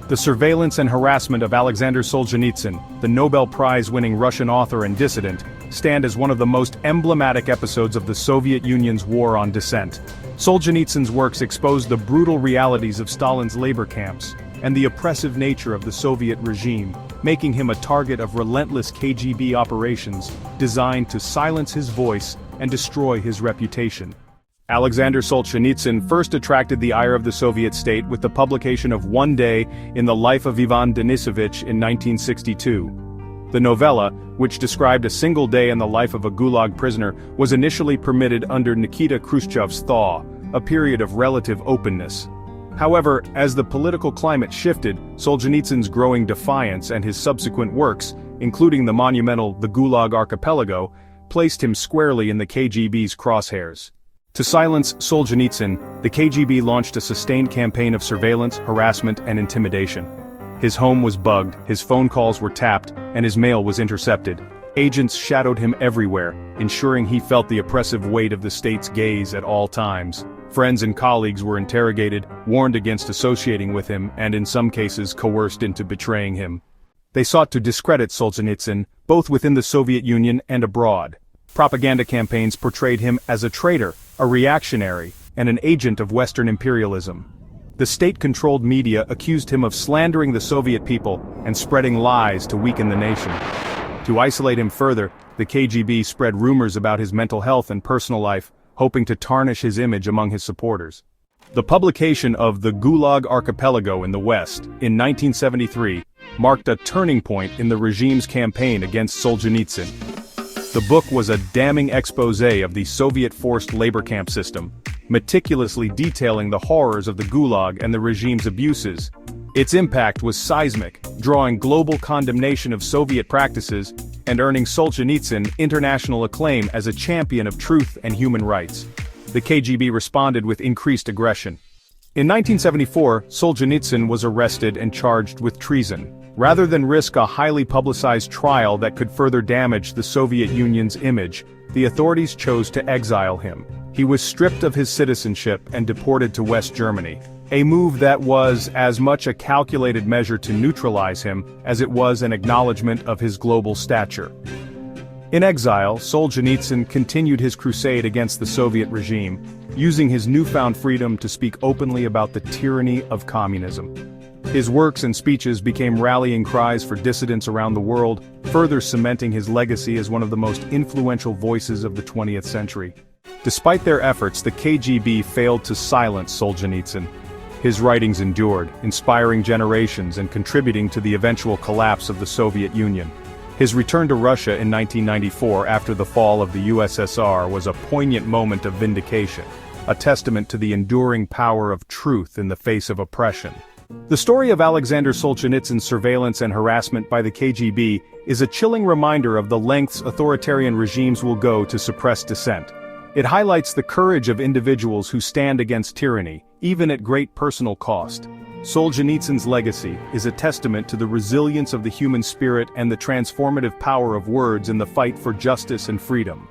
The surveillance and harassment of Alexander Solzhenitsyn, the Nobel Prize-winning Russian author and dissident, stand as one of the most emblematic episodes of the Soviet Union's war on dissent. Solzhenitsyn's works expose the brutal realities of Stalin's labor camps and the oppressive nature of the Soviet regime, making him a target of relentless KGB operations designed to silence his voice and destroy his reputation. Alexander Solzhenitsyn first attracted the ire of the Soviet state with the publication of One Day in the Life of Ivan Denisovich in 1962. The novella, which described a single day in the life of a Gulag prisoner, was initially permitted under Nikita Khrushchev's thaw, a period of relative openness. However, as the political climate shifted, Solzhenitsyn's growing defiance and his subsequent works, including the monumental The Gulag Archipelago, placed him squarely in the KGB's crosshairs. To silence Solzhenitsyn, the KGB launched a sustained campaign of surveillance, harassment, and intimidation. His home was bugged, his phone calls were tapped, and his mail was intercepted. Agents shadowed him everywhere, ensuring he felt the oppressive weight of the state's gaze at all times. Friends and colleagues were interrogated, warned against associating with him, and in some cases coerced into betraying him. They sought to discredit Solzhenitsyn, both within the Soviet Union and abroad. Propaganda campaigns portrayed him as a traitor, a reactionary, and an agent of Western imperialism. The state-controlled media accused him of slandering the Soviet people and spreading lies to weaken the nation. To isolate him further, the KGB spread rumors about his mental health and personal life, hoping to tarnish his image among his supporters. The publication of The Gulag Archipelago in the West, in 1973, marked a turning point in the regime's campaign against Solzhenitsyn. The book was a damning exposé of the Soviet-forced labor camp system, meticulously detailing the horrors of the Gulag and the regime's abuses. Its impact was seismic, drawing global condemnation of Soviet practices and earning Solzhenitsyn international acclaim as a champion of truth and human rights. The KGB responded with increased aggression. In 1974, Solzhenitsyn was arrested and charged with treason. Rather than risk a highly publicized trial that could further damage the Soviet Union's image, the authorities chose to exile him. He was stripped of his citizenship and deported to West Germany, a move that was as much a calculated measure to neutralize him as it was an acknowledgement of his global stature. In exile, Solzhenitsyn continued his crusade against the Soviet regime, using his newfound freedom to speak openly about the tyranny of communism. His works and speeches became rallying cries for dissidents around the world, further cementing his legacy as one of the most influential voices of the 20th century. Despite their efforts, the KGB failed to silence Solzhenitsyn. His writings endured, inspiring generations and contributing to the eventual collapse of the Soviet Union. His return to Russia in 1994 after the fall of the USSR was a poignant moment of vindication, a testament to the enduring power of truth in the face of oppression. The story of Alexander Solzhenitsyn's surveillance and harassment by the KGB is a chilling reminder of the lengths authoritarian regimes will go to suppress dissent. It highlights the courage of individuals who stand against tyranny, even at great personal cost. Solzhenitsyn's legacy is a testament to the resilience of the human spirit and the transformative power of words in the fight for justice and freedom.